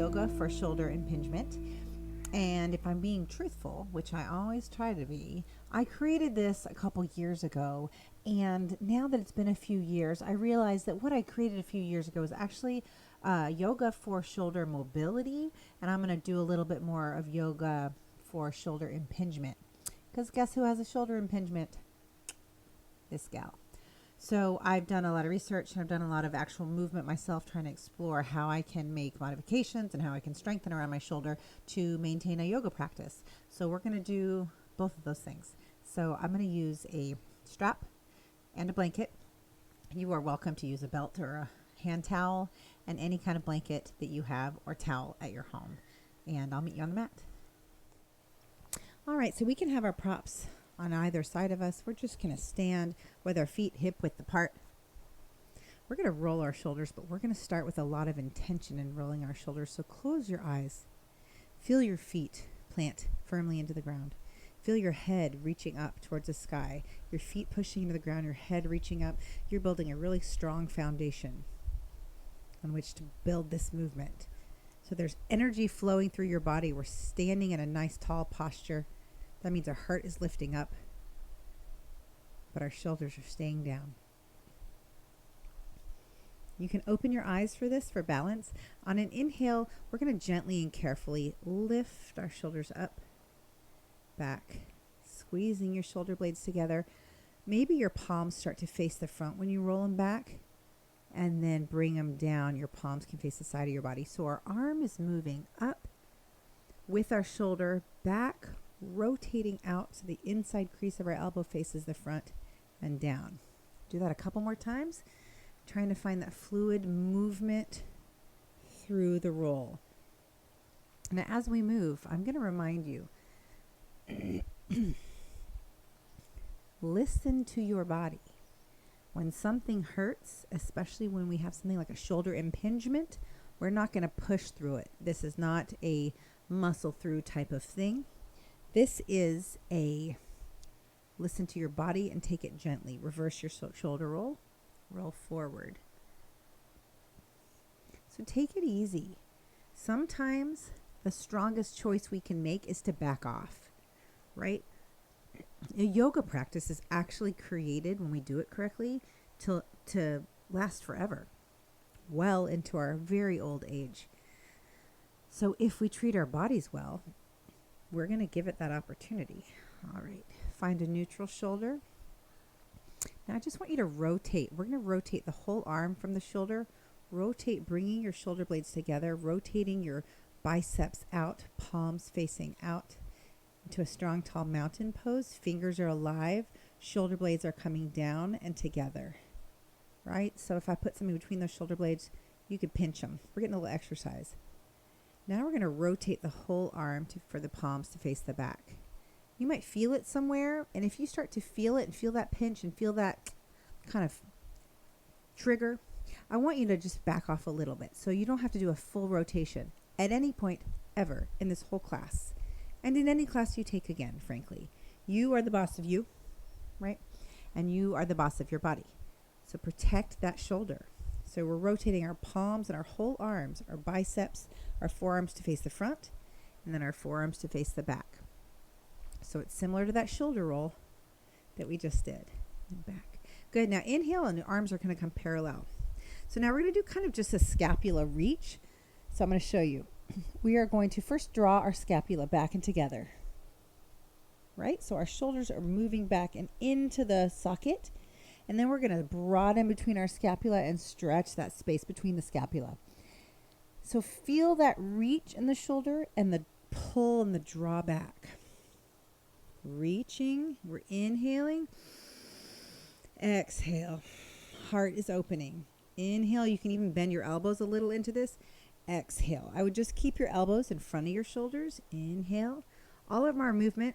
yoga for shoulder impingement. And if I'm being truthful, which I always try to be, I created this a couple years ago. And now that it's been a few years, I realized that what I created a few years ago is actually yoga for shoulder mobility. And I'm going to do a little bit more of yoga for shoulder impingement. Because guess who has a shoulder impingement? This gal. So I've done a lot of research and I've done a lot of actual movement myself, trying to explore how I can make modifications and how I can strengthen around my shoulder to maintain a yoga practice. So we're going to do both of those things. So I'm going to use a strap and a blanket. You are welcome to use a belt or a hand towel and any kind of blanket that you have or towel at your home. And I'll meet you on the mat. All right, so we can have our props on either side of us. We're just going to stand with our feet hip width apart. We're going to roll our shoulders, but we're going to start with a lot of intention in rolling our shoulders. So close your eyes. Feel your feet plant firmly into the ground. Feel your head reaching up towards the sky. Your feet pushing into the ground, your head reaching up. You're building a really strong foundation on which to build this movement. So there's energy flowing through your body. We're standing in a nice tall posture. That means our heart is lifting up, but our shoulders are staying down. You can open your eyes for this for balance. On an inhale, we're going to gently and carefully lift our shoulders up, back, squeezing your shoulder blades together. Maybe your palms start to face the front when you roll them back, and then bring them down. Your palms can face the side of your body. So our arm is moving up with our shoulder back, rotating out so the inside crease of our elbow faces the front and down. Do that a couple more times, trying to find that fluid movement through the roll. Now, as we move, I'm going to remind you, listen to your body. When something hurts, especially when we have something like a shoulder impingement, we're not going to push through it. This is not a muscle through type of thing. This is a listen to your body and take it gently. Reverse your shoulder roll. Roll forward. So take it easy. Sometimes the strongest choice we can make is to back off, right? A yoga practice is actually created, when we do it correctly, to last forever, well into our very old age. So if we treat our bodies well, we're going to give it that opportunity. All right, find a neutral shoulder. Now I just want you to rotate. We're going to rotate the whole arm from the shoulder. Rotate, bringing your shoulder blades together, rotating your biceps out, palms facing out into a strong, tall mountain pose. Fingers are alive. Shoulder blades are coming down and together, right? So if I put something between those shoulder blades, you could pinch them. We're getting a little exercise. Now we're going to rotate the whole arm for the palms to face the back. You might feel it somewhere, and if you start to feel it and feel that pinch and feel that kind of trigger, I want you to just back off a little bit. So you don't have to do a full rotation at any point ever in this whole class. And in any class you take again, frankly. You are the boss of you, right? And you are the boss of your body. So protect that shoulder. So we're rotating our palms and our whole arms, our biceps, our forearms to face the front, and then our forearms to face the back. So it's similar to that shoulder roll that we just did. And back. Good. Now inhale, and the arms are going to come parallel. So now we're going to do kind of just a scapula reach. So I'm going to show you. We are going to first draw our scapula back and together, right? So our shoulders are moving back and into the socket, and then we're going to broaden between our scapula and stretch that space between the scapula. So feel that reach in the shoulder and the pull and the draw back. Reaching, we're inhaling, exhale, heart is opening. Inhale, you can even bend your elbows a little into this. Exhale. I would just keep your elbows in front of your shoulders. Inhale. All of our movement,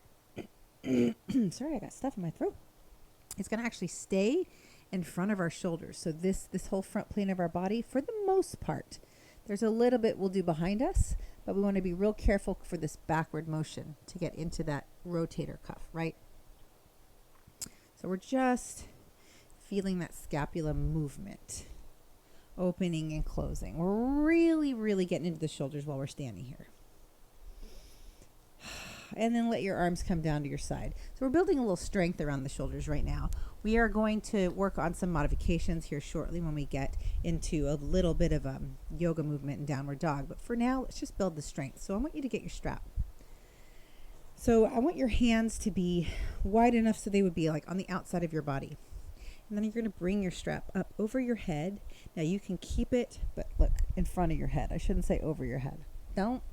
sorry, I got stuff in my throat. It's going to actually stay in front of our shoulders. So this whole front plane of our body, for the most part, there's a little bit we'll do behind us, but we want to be real careful for this backward motion to get into that rotator cuff, right? So we're just feeling that scapula movement. opening and closing. We're really, really getting into the shoulders while we're standing here. And then let your arms come down to your side. So we're building a little strength around the shoulders right now. We are going to work on some modifications here shortly when we get into a little bit of yoga movement and downward dog. But for now, let's just build the strength. So I want you to get your strap. So I want your hands to be wide enough so they would be like on the outside of your body. And then you're going to bring your strap up over your head. Now you can keep it, but look, in front of your head. I shouldn't say over your head. Don't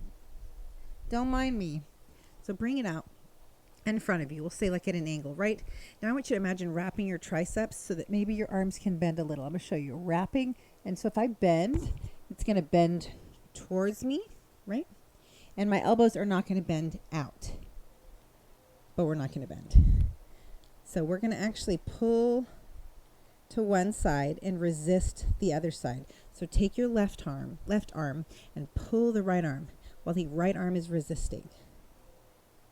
mind me. So bring it out in front of you. We'll say like at an angle, right? Now I want you to imagine wrapping your triceps so that maybe your arms can bend a little. I'm going to show you wrapping. And so if I bend, it's going to bend towards me, right? And my elbows are not going to bend out. But we're not going to bend. So we're going to actually pull to one side and resist the other side. So take your left arm, and pull the right arm while the right arm is resisting.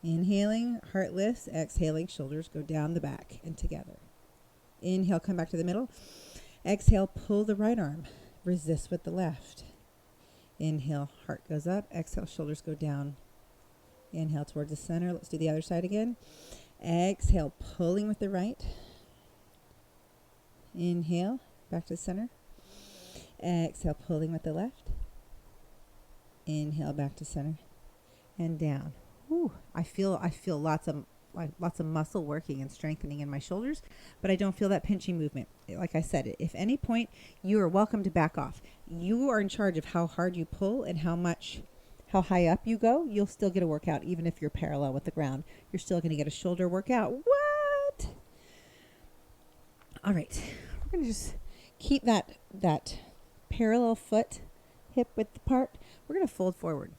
Inhaling, heart lifts. Exhaling, shoulders go down the back and together. Inhale, come back to the middle. Exhale, pull the right arm. Resist with the left. Inhale, heart goes up. Exhale, shoulders go down. Inhale towards the center. Let's do the other side again. Exhale, pulling with the right. Inhale, back to the center. Exhale, pulling with the left. Inhale, back to center. And down. Ooh, I feel lots of muscle working and strengthening in my shoulders, but I don't feel that pinching movement. Like I said, if any point, you are welcome to back off. You are in charge of how hard you pull and how high up you go. You'll still get a workout even if you're parallel with the ground. You're still going to get a shoulder workout. What? All right. We're going to just keep that parallel foot hip width apart. We're going to fold forward.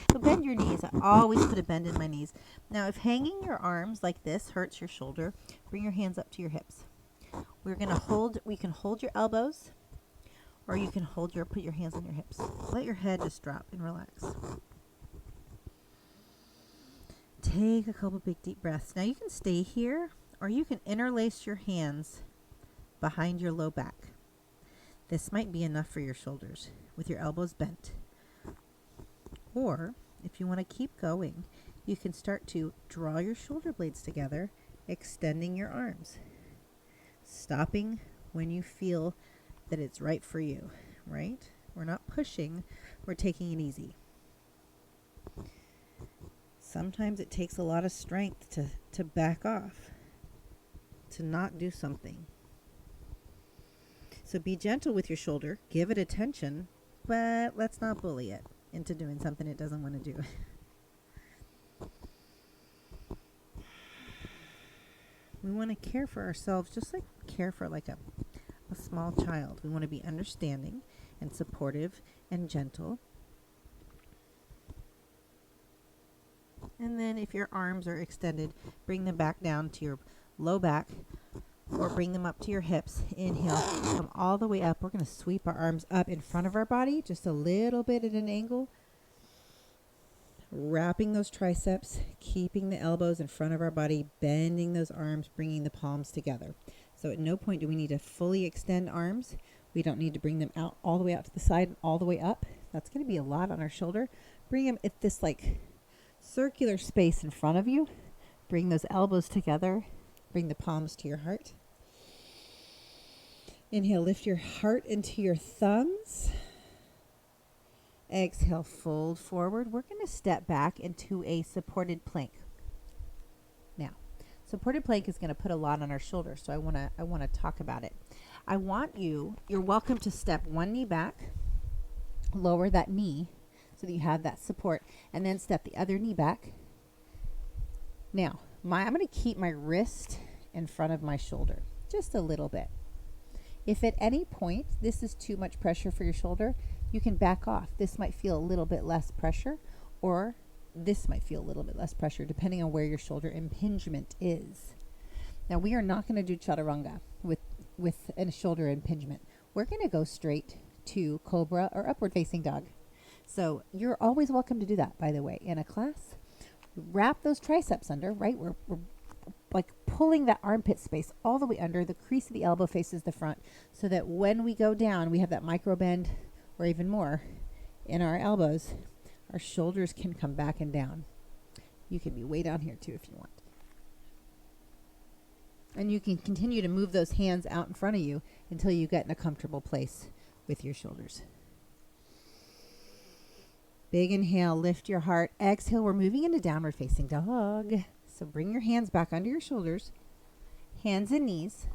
So bend your knees. I always put a bend in my knees. Now, if hanging your arms like this hurts your shoulder, bring your hands up to your hips. We can hold your elbows, or you can put your hands on your hips. Let your head just drop and relax. Take a couple big deep breaths. Now you can stay here, or you can interlace your hands behind your low back. This might be enough for your shoulders with your elbows bent. Or, if you want to keep going, you can start to draw your shoulder blades together, extending your arms. Stopping when you feel that it's right for you, right? We're not pushing, we're taking it easy. Sometimes it takes a lot of strength to back off, to not do something. So be gentle with your shoulder, give it attention, but let's not bully it into doing something it doesn't want to do. We want to care for ourselves just like care for like a small child. We want to be understanding and supportive and gentle. And then if your arms are extended, bring them back down to your low back or bring them up to your hips. Inhale, come all the way up. We're going to sweep our arms up in front of our body, just a little bit at an angle. Wrapping those triceps, keeping the elbows in front of our body, bending those arms, bringing the palms together. So at no point do we need to fully extend arms. We don't need to bring them out all the way out to the side and all the way up. That's going to be a lot on our shoulder. Bring them at this like circular space in front of you. Bring those elbows together. Bring the palms to your heart. Inhale, lift your heart into your thumbs. Exhale, fold forward. We're going to step back into a supported plank. Now, supported plank is going to put a lot on our shoulders, so I want to talk about it. You're welcome to step one knee back, lower that knee so that you have that support, and then step the other knee back. Now, I'm going to keep my wrist in front of my shoulder, just a little bit. If at any point this is too much pressure for your shoulder, you can back off. This might feel a little bit less pressure, or this might feel a little bit less pressure, depending on where your shoulder impingement is. Now, we are not going to do chaturanga with a shoulder impingement. We're going to go straight to cobra or upward facing dog. So you're always welcome to do that, by the way, in a class. Wrap those triceps under, right? We're like pulling that armpit space all the way under. The crease of the elbow faces the front so that when we go down, we have that micro bend or even more in our elbows. Our shoulders can come back and down. You can be way down here too if you want. And you can continue to move those hands out in front of you until you get in a comfortable place with your shoulders. Big inhale, lift your heart. Exhale, we're moving into downward facing dog. So bring your hands back under your shoulders, hands and knees.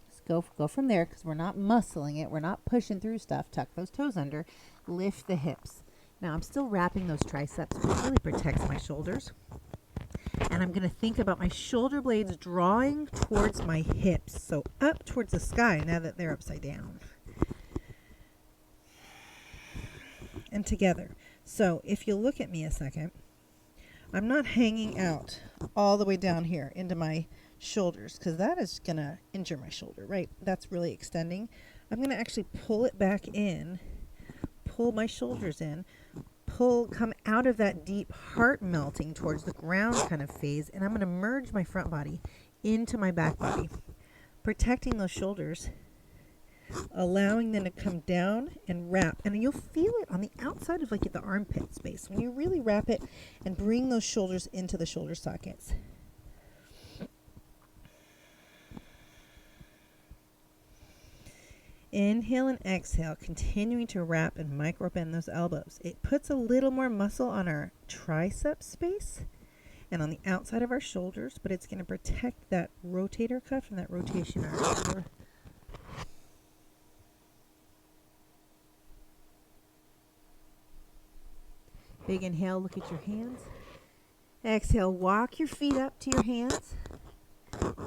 Just go from there because we're not muscling it. We're not pushing through stuff. Tuck those toes under. Lift the hips. Now I'm still wrapping those triceps, which really protects my shoulders. And I'm going to think about my shoulder blades drawing towards my hips. So up towards the sky now that they're upside down. And together. So if you look at me a second, I'm not hanging out all the way down here into my shoulders because that is going to injure my shoulder, right? That's really extending. I'm going to actually pull it back in, pull my shoulders in, come out of that deep heart melting towards the ground kind of phase, and I'm going to merge my front body into my back body, protecting those shoulders, allowing them to come down and wrap. And you'll feel it on the outside of like the armpit space when you really wrap it and bring those shoulders into the shoulder sockets. Inhale and exhale, continuing to wrap and micro bend those elbows. It puts a little more muscle on our tricep space and on the outside of our shoulders, but it's going to protect that rotator cuff and that rotation in our shoulder. Big inhale, look at your hands. Exhale, walk your feet up to your hands.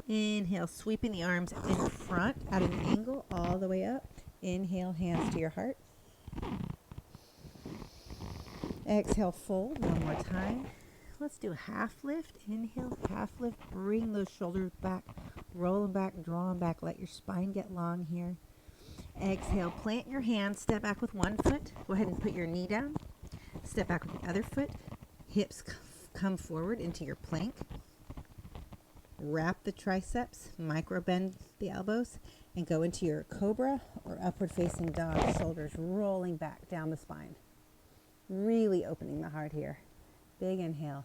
Inhale, sweeping the arms in front at an angle all the way up. Inhale, hands to your heart. Exhale, fold one more time. Let's do a half lift. Inhale, half lift. Bring those shoulders back. Roll them back, draw them back. Let your spine get long here. Exhale, plant your hands. Step back with one foot. Go ahead and put your knee down. Step back with the other foot. Hips come forward into your plank. Wrap the triceps, micro bend the elbows, and go into your cobra or upward facing dog, shoulders rolling back down the spine. Really opening the heart here. Big inhale.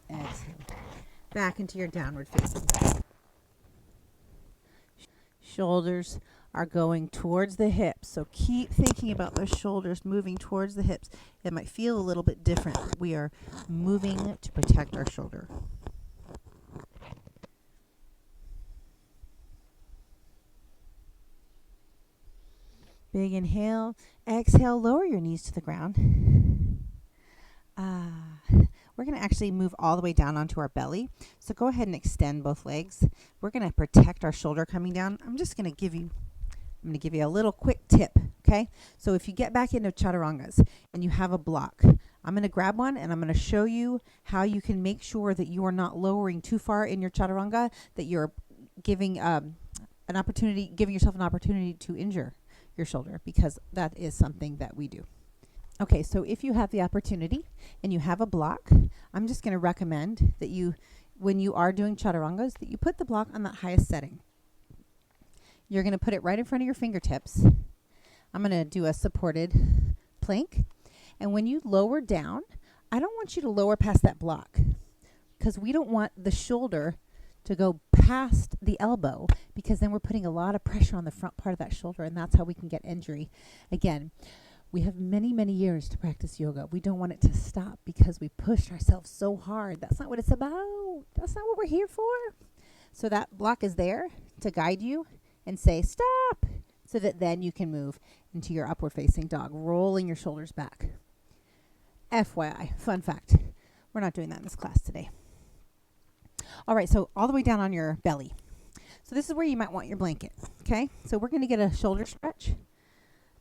Exhale. Back into your downward facing dog. Shoulders are going towards the hips, so keep thinking about those shoulders moving towards the hips. It might feel a little bit different. We are moving to protect our shoulder. Big inhale. Exhale, lower your knees to the ground. We're going to actually move all the way down onto our belly. So go ahead and extend both legs. We're going to protect our shoulder coming down. I'm going to give you a little quick tip, okay? So if you get back into chaturangas and you have a block, I'm going to grab one and I'm going to show you how you can make sure that you are not lowering too far in your chaturanga, that you're giving yourself an opportunity to injure your shoulder, because that is something that we do. Okay, so if you have the opportunity and you have a block, I'm just going to recommend that you, when you are doing chaturangas, that you put the block on that highest setting. You're going to put it right in front of your fingertips. I'm going to do a supported plank. And when you lower down, I don't want you to lower past that block, because we don't want the shoulder to go past the elbow, because then we're putting a lot of pressure on the front part of that shoulder, and that's how we can get injury. Again, we have many, many years to practice yoga. We don't want it to stop because we pushed ourselves so hard. That's not what it's about. That's not what we're here for. So that block is there to guide you and say, stop, so that then you can move into your upward facing dog, rolling your shoulders back. FYI, fun fact, we're not doing that in this class today. All right, so all the way down on your belly. So this is where you might want your blanket, okay? So we're going to get a shoulder stretch.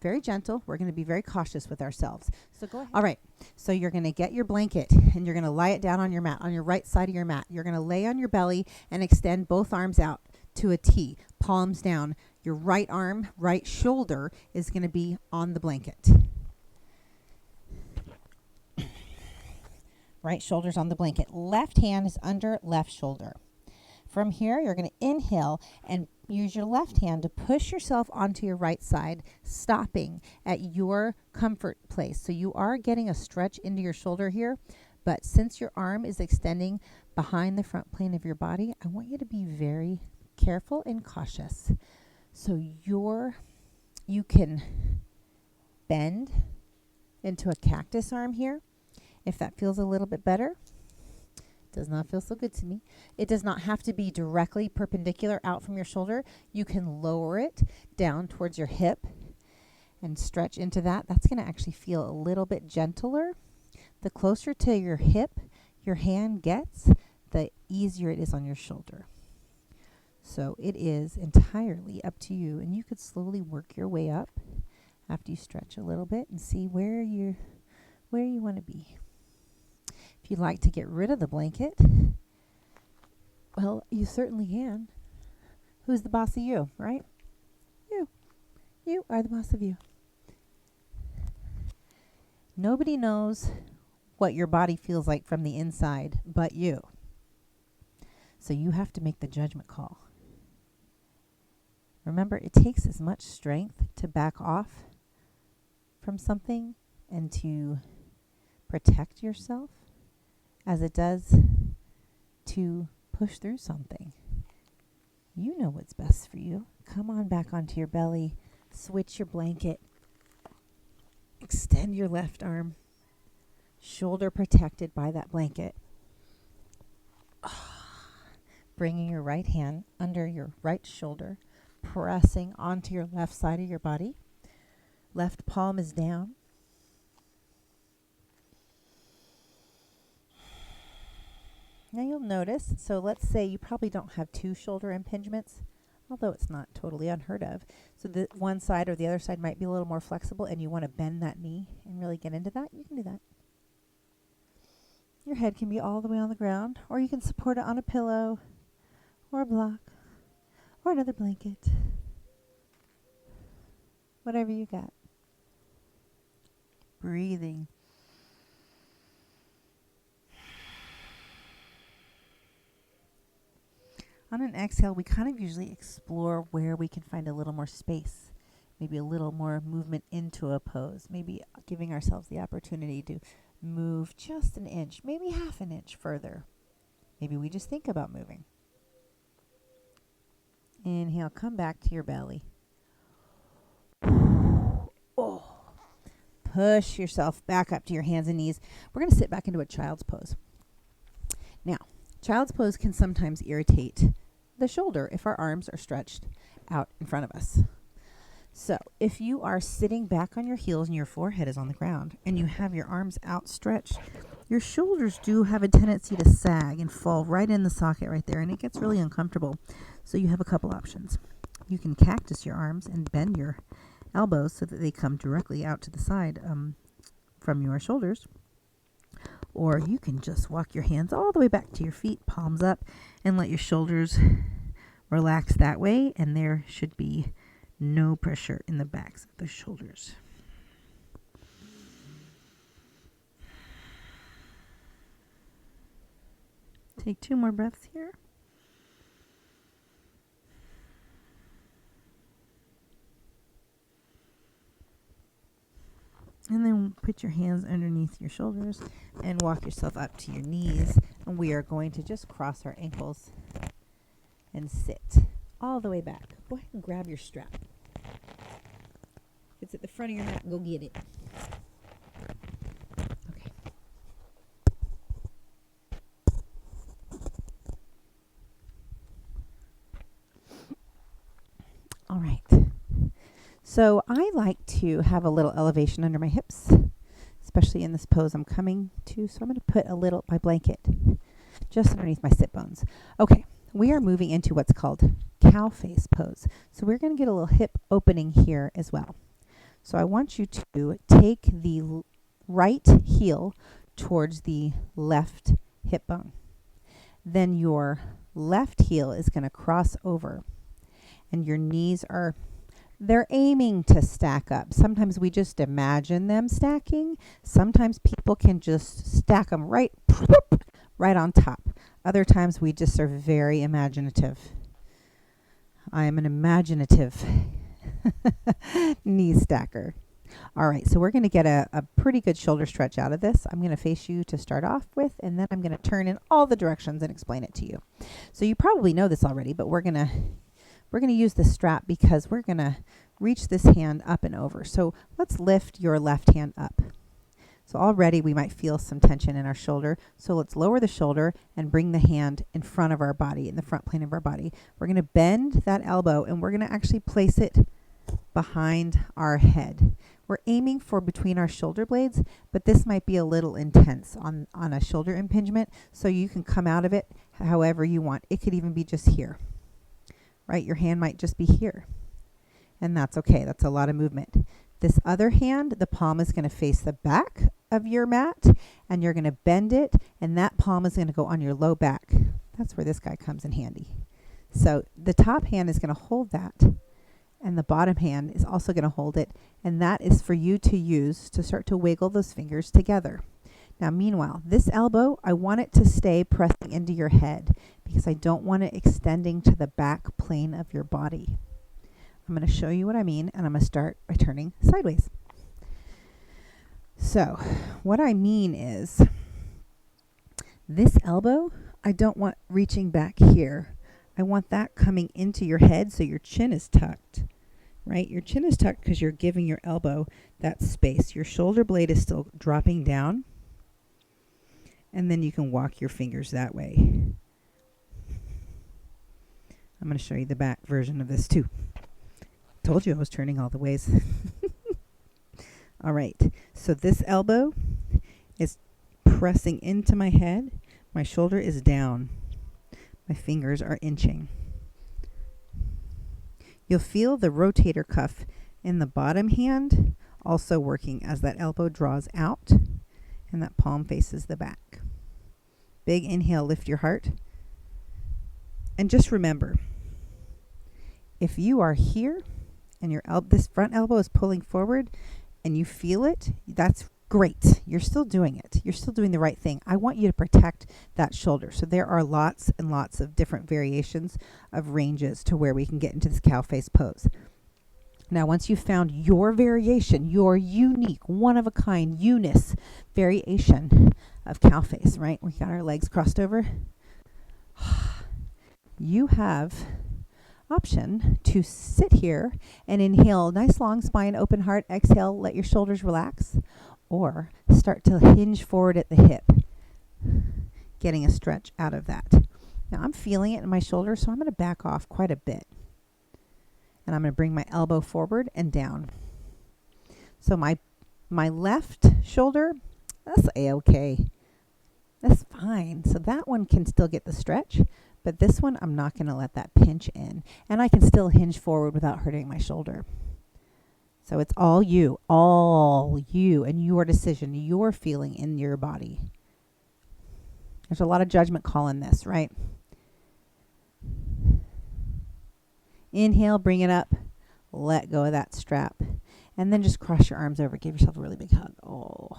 Very gentle. We're going to be very cautious with ourselves. So go ahead. All right, so you're going to get your blanket and you're going to lie it down on your mat, on your right side of your mat. You're going to lay on your belly and extend both arms out to a T, palms down. Your right arm, right shoulder is going to be on the blanket. Right shoulder's on the blanket. Left hand is under left shoulder. From here, you're going to inhale and use your left hand to push yourself onto your right side, stopping at your comfort place. So you are getting a stretch into your shoulder here, but since your arm is extending behind the front plane of your body, I want you to be very careful and cautious. So you can bend into a cactus arm here if that feels a little bit better. Does not feel so good to me. It does not have to be directly perpendicular out from your shoulder. You can lower it down towards your hip and stretch into that. That's going to actually feel a little bit gentler. The closer to your hip your hand gets, the easier it is on your shoulder. So it is entirely up to you, and you could slowly work your way up after you stretch a little bit and see where you want to be. If you'd like to get rid of the blanket, well, you certainly can. Who's the boss of you, right? You. You are the boss of you. Nobody knows what your body feels like from the inside but you. So you have to make the judgment call. Remember, it takes as much strength to back off from something and to protect yourself as it does to push through something. You know what's best for you. Come on back onto your belly. Switch your blanket. Extend your left arm. Shoulder protected by that blanket. Bringing your right hand under your right shoulder. Pressing onto your left side of your body. Left palm is down. Now you'll notice, so let's say you probably don't have two shoulder impingements, although it's not totally unheard of. So the one side or the other side might be a little more flexible and you want to bend that knee and really get into that. You can do that. Your head can be all the way on the ground, or you can support it on a pillow or a block or another blanket. Whatever you got. Breathing. On an exhale, we kind of usually explore where we can find a little more space, maybe a little more movement into a pose, maybe giving ourselves the opportunity to move just an inch, maybe half an inch further. Maybe we just think about moving. Inhale, come back to your belly. Oh. Push yourself back up to your hands and knees. We're going to sit back into a child's pose. Now, child's pose can sometimes irritate the shoulder if our arms are stretched out in front of us. So if you are sitting back on your heels and your forehead is on the ground and you have your arms outstretched, your shoulders do have a tendency to sag and fall right in the socket right there, and it gets really uncomfortable. So you have a couple options. You can cactus your arms and bend your elbows so that they come directly out to the side from your shoulders. Or you can just walk your hands all the way back to your feet, palms up, and let your shoulders relax that way. And there should be no pressure in the backs of the shoulders. Take 2 more breaths here. And then put your hands underneath your shoulders and walk yourself up to your knees. And we are going to just cross our ankles and sit all the way back. Go ahead and grab your strap. If it's at the front of your mat, go get it. Okay. All right. So I like to have a little elevation under my hips, especially in this pose I'm coming to. So I'm going to put my blanket just underneath my sit bones. Okay, we are moving into what's called cow face pose. So we're going to get a little hip opening here as well. So I want you to take the right heel towards the left hip bone. Then your left heel is going to cross over, and your knees they're aiming to stack up. Sometimes we just imagine them stacking. Sometimes people can just stack them right on top Other times we just are very imaginative. I am an imaginative knee stacker. All right, so we're going to get a pretty good shoulder stretch out of this. I'm going to face you to start off with, and then I'm going to turn in all the directions and explain it to you. So you probably know this already, but we're going to use this strap because we're going to reach this hand up and over. So let's lift your left hand up. So already we might feel some tension in our shoulder. So let's lower the shoulder and bring the hand in front of our body, in the front plane of our body. We're going to bend that elbow and we're going to actually place it behind our head. We're aiming for between our shoulder blades, but this might be a little intense on a shoulder impingement, so you can come out of it however you want. It could even be just here, right? Your hand might just be here, and that's okay. That's a lot of movement. This other hand, the palm is going to face the back of your mat, and you're going to bend it, and that palm is going to go on your low back. That's where this guy comes in handy. So the top hand is going to hold that, and the bottom hand is also going to hold it, and that is for you to use to start to wiggle those fingers together. Now, meanwhile, this elbow, I want it to stay pressing into your head because I don't want it extending to the back plane of your body. I'm going to show you what I mean, and I'm going to start by turning sideways. So, what I mean is, this elbow, I don't want reaching back here. I want that coming into your head so your chin is tucked, right? Your chin is tucked because you're giving your elbow that space. Your shoulder blade is still dropping down, and then you can walk your fingers that way. I'm going to show you the back version of this too. Told you I was turning all the ways. All right, so this elbow is pressing into my head. My shoulder is down. My fingers are inching. You'll feel the rotator cuff in the bottom hand also working as that elbow draws out and that palm faces the back. Big inhale, lift your heart. And just remember, if you are here and your this front elbow is pulling forward and you feel it, that's great. You're still doing it. You're still doing the right thing. I want you to protect that shoulder. So there are lots and lots of different variations of ranges to where we can get into this cow face pose. Now, once you've found your variation, your unique, one-of-a-kind, Eunice variation of cow face, right? We got our legs crossed over. You have option to sit here and inhale, nice long spine, open heart. Exhale, let your shoulders relax. Or start to hinge forward at the hip, getting a stretch out of that. Now I'm feeling it in my shoulder, so I'm going to back off quite a bit. And I'm going to bring my elbow forward and down. So my left shoulder, that's A-okay. That's fine. So that one can still get the stretch, but this one I'm not going to let that pinch in. And I can still hinge forward without hurting my shoulder. So it's all you, and your decision, your feeling in your body. There's a lot of judgment call in this, right? Inhale, bring it up. Let go of that strap. And then just cross your arms over. Give yourself a really big hug. Oh.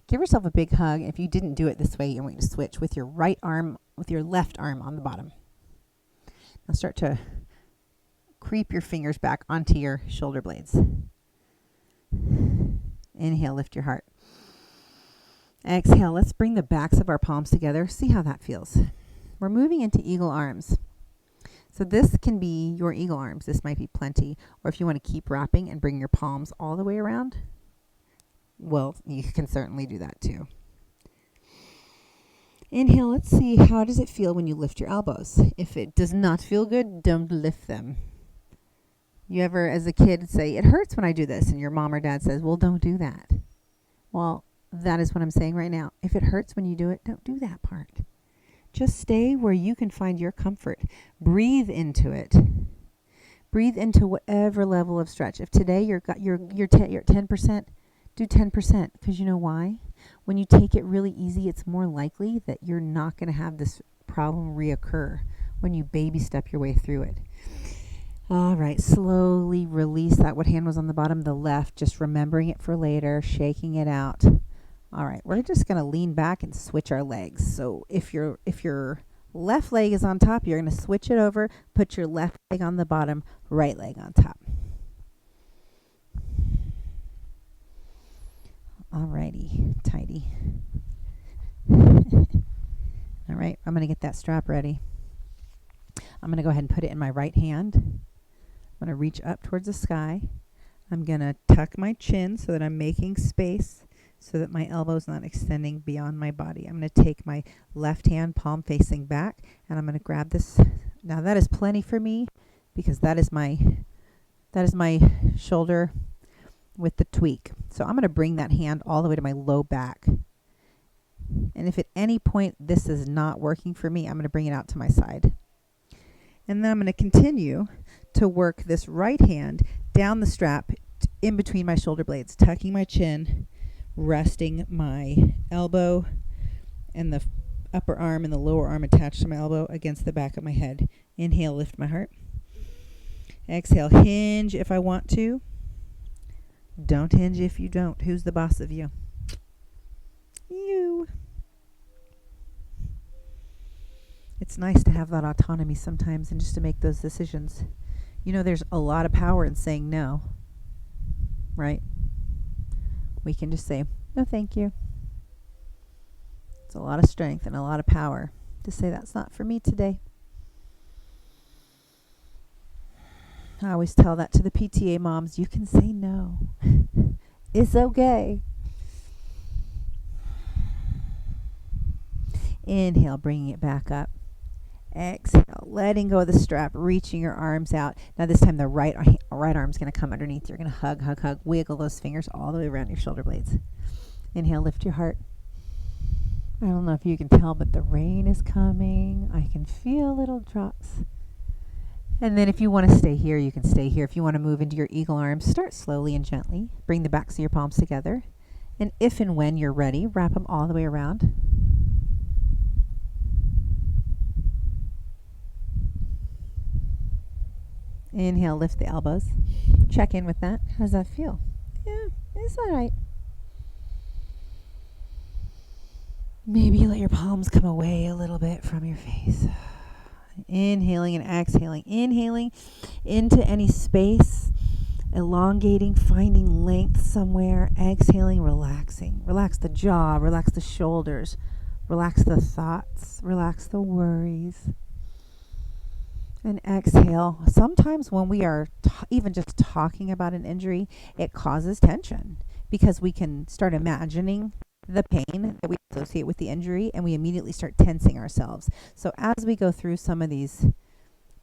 Give yourself a big hug. If you didn't do it this way, you're going to switch with your right arm, with your left arm on the bottom. Now start to creep your fingers back onto your shoulder blades. Inhale, lift your heart. Exhale, let's bring the backs of our palms together. See how that feels. We're moving into eagle arms. So this can be your eagle arms. This might be plenty. Or if you want to keep wrapping and bring your palms all the way around, well, you can certainly do that too. Inhale, let's see, how does it feel when you lift your elbows? If it does not feel good, don't lift them. You ever, as a kid, say, it hurts when I do this, and your mom or dad says, well, don't do that. Well, that is what I'm saying right now. If it hurts when you do it, don't do that part. Just stay where you can find your comfort. Breathe into it. Breathe into whatever level of stretch. If today you're at 10%, do 10%. Because you know why? When you take it really easy, it's more likely that you're not going to have this problem reoccur when you baby step your way through it. All right, slowly release that. What hand was on the bottom? The left. Just remembering it for later, shaking it out. All right, we're just going to lean back and switch our legs. So if your left leg is on top, you're going to switch it over, put your left leg on the bottom, right leg on top. Alrighty, tidy. All right, I'm going to get that strap ready. I'm going to go ahead and put it in my right hand. I'm going to reach up towards the sky. I'm going to tuck my chin so that I'm making space so that my elbow's not extending beyond my body. I'm going to take my left hand, palm facing back, and I'm going to grab this. Now that is plenty for me because that is my shoulder with the tweak. So I'm going to bring that hand all the way to my low back. And if at any point this is not working for me, I'm going to bring it out to my side. And then I'm going to continue to work this right hand down the strap in between my shoulder blades, tucking my chin, resting my elbow and the upper arm and the lower arm attached to my elbow against the back of my head. Inhale, lift my heart. Exhale, hinge if I want to. Don't hinge if you don't. Who's the boss of you? You. It's nice to have that autonomy sometimes and just to make those decisions. You know, there's a lot of power in saying no, right? We can just say, no, thank you. It's a lot of strength and a lot of power to say that's not for me today. I always tell that to the PTA moms, you can say no. It's okay. Inhale, bringing it back up. Exhale, letting go of the strap, reaching your arms out. Now this time the right arm's going to come underneath. You're going to hug, hug, hug. Wiggle those fingers all the way around your shoulder blades. Inhale, lift your heart. I don't know if you can tell, but the rain is coming. I can feel little drops. And then if you want to stay here, you can stay here. If you want to move into your eagle arms, start slowly and gently. Bring the backs of your palms together. And if and when you're ready, wrap them all the way around. Inhale, lift the elbows. Check in with that. How does that feel? Yeah, it's all right. Maybe let your palms come away a little bit from your face. Inhaling and exhaling. Inhaling into any space. Elongating, finding length somewhere. Exhaling, relaxing. Relax the jaw, relax the shoulders. Relax the thoughts, relax the worries. And exhale. Sometimes when we are even just talking about an injury, it causes tension because we can start imagining the pain that we associate with the injury and we immediately start tensing ourselves. So as we go through some of these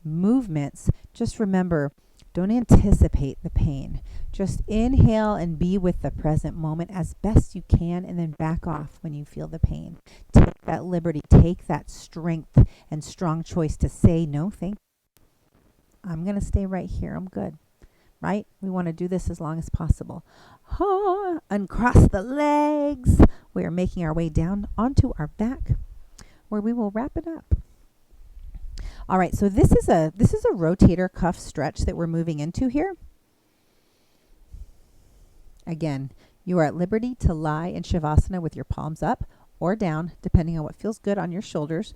movements, just remember, don't anticipate the pain. Just inhale and be with the present moment as best you can and then back off when you feel the pain. Take that liberty, take that strength and strong choice to say no, thank you. I'm going to stay right here. I'm good. Right? We want to do this as long as possible. Uncross the legs. We are making our way down onto our back where we will wrap it up. All right, so this is a rotator cuff stretch that we're moving into here. Again, you are at liberty to lie in Shavasana with your palms up or down, depending on what feels good on your shoulders.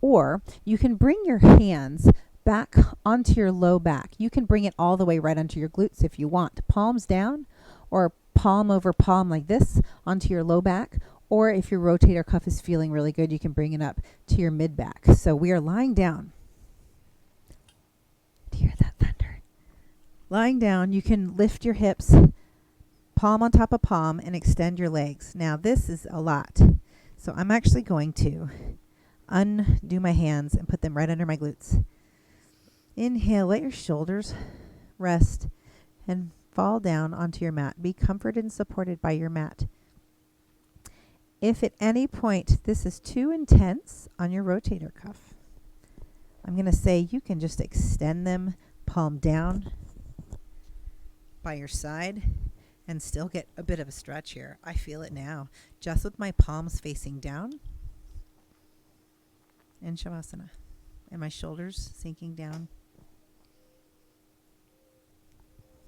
Or you can bring your hands back onto your low back. You can bring it all the way right onto your glutes if you want. Palms down or palm over palm like this onto your low back. Or if your rotator cuff is feeling really good, you can bring it up to your mid back. So we are lying down. Do you hear that thunder? Lying down, you can lift your hips, palm on top of palm, and extend your legs. Now this is a lot. So I'm actually going to undo my hands and put them right under my glutes. Inhale, let your shoulders rest and fall down onto your mat. Be comforted and supported by your mat. If at any point this is too intense on your rotator cuff, I'm going to say you can just extend them palm down by your side and still get a bit of a stretch here. I feel it now, just with my palms facing down in Shavasana and my shoulders sinking down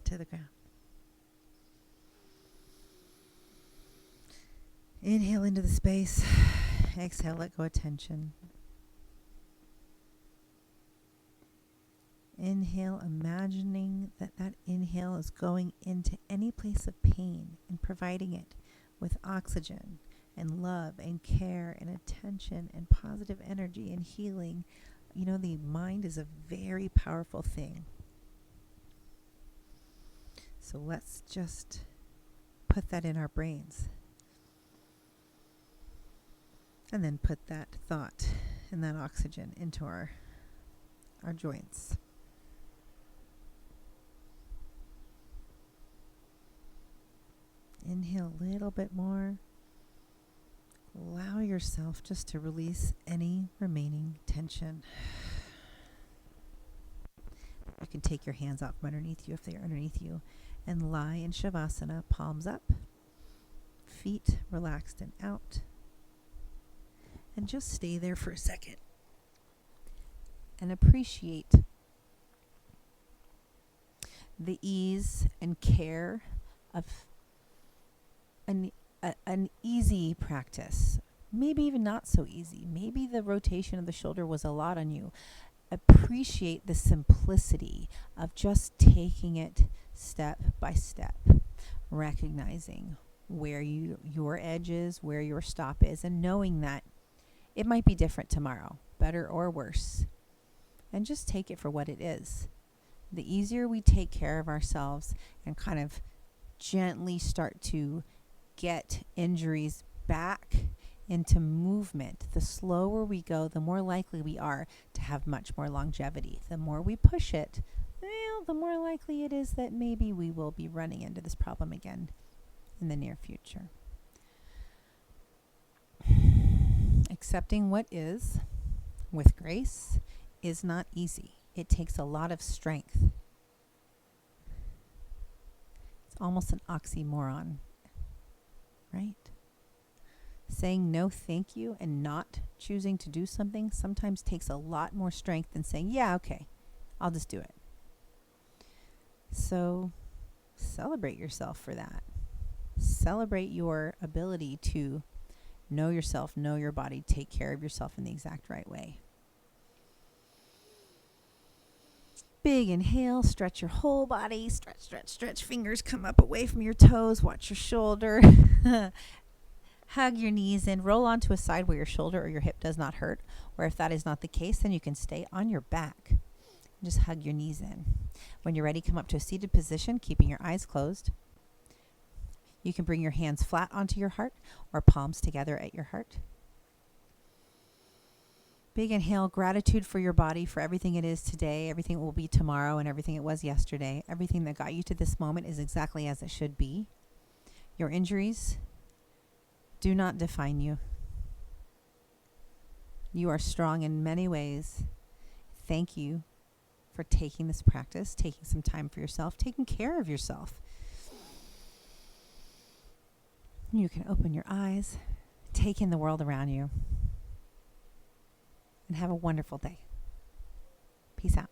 to the ground. Inhale into the space. Exhale, let go of tension. Inhale, imagining that inhale is going into any place of pain and providing it with oxygen and love and care and attention and positive energy and healing. You know, the mind is a very powerful thing. So let's just put that in our brains. And then put that thought and that oxygen into our joints. Inhale a little bit more. Allow yourself just to release any remaining tension. You can take your hands out from underneath you if they are underneath you and lie in Shavasana, palms up, feet relaxed and out. And just stay there for a second and appreciate the ease and care of an easy practice. Maybe even not so easy. Maybe the rotation of the shoulder was a lot on you. Appreciate the simplicity of just taking it step by step, recognizing where your edge is, where your stop is, and knowing that it might be different tomorrow, better or worse. And just take it for what it is. The easier we take care of ourselves and kind of gently start to get injuries back into movement, the slower we go, the more likely we are to have much more longevity. The more we push it, well, the more likely it is that maybe we will be running into this problem again in the near future. Accepting what is with grace is not easy. It takes a lot of strength. It's almost an oxymoron, right? Saying no thank you and not choosing to do something sometimes takes a lot more strength than saying, yeah, okay, I'll just do it. So celebrate yourself for that. Celebrate your ability to know yourself, know your body, take care of yourself in the exact right way. Big inhale, stretch your whole body, stretch, fingers come up away from your toes, watch your shoulder. Hug your knees in, roll onto a side where your shoulder or your hip does not hurt, or if that is not the case, then you can stay on your back. Just hug your knees in. When you're ready, come up to a seated position, keeping your eyes closed. You can bring your hands flat onto your heart or palms together at your heart. Big inhale, gratitude for your body, for everything it is today, everything it will be tomorrow, and everything it was yesterday. Everything that got you to this moment is exactly as it should be. Your injuries do not define you. You are strong in many ways. Thank you for taking this practice, taking some time for yourself, taking care of yourself. You can open your eyes, take in the world around you, and have a wonderful day. Peace out.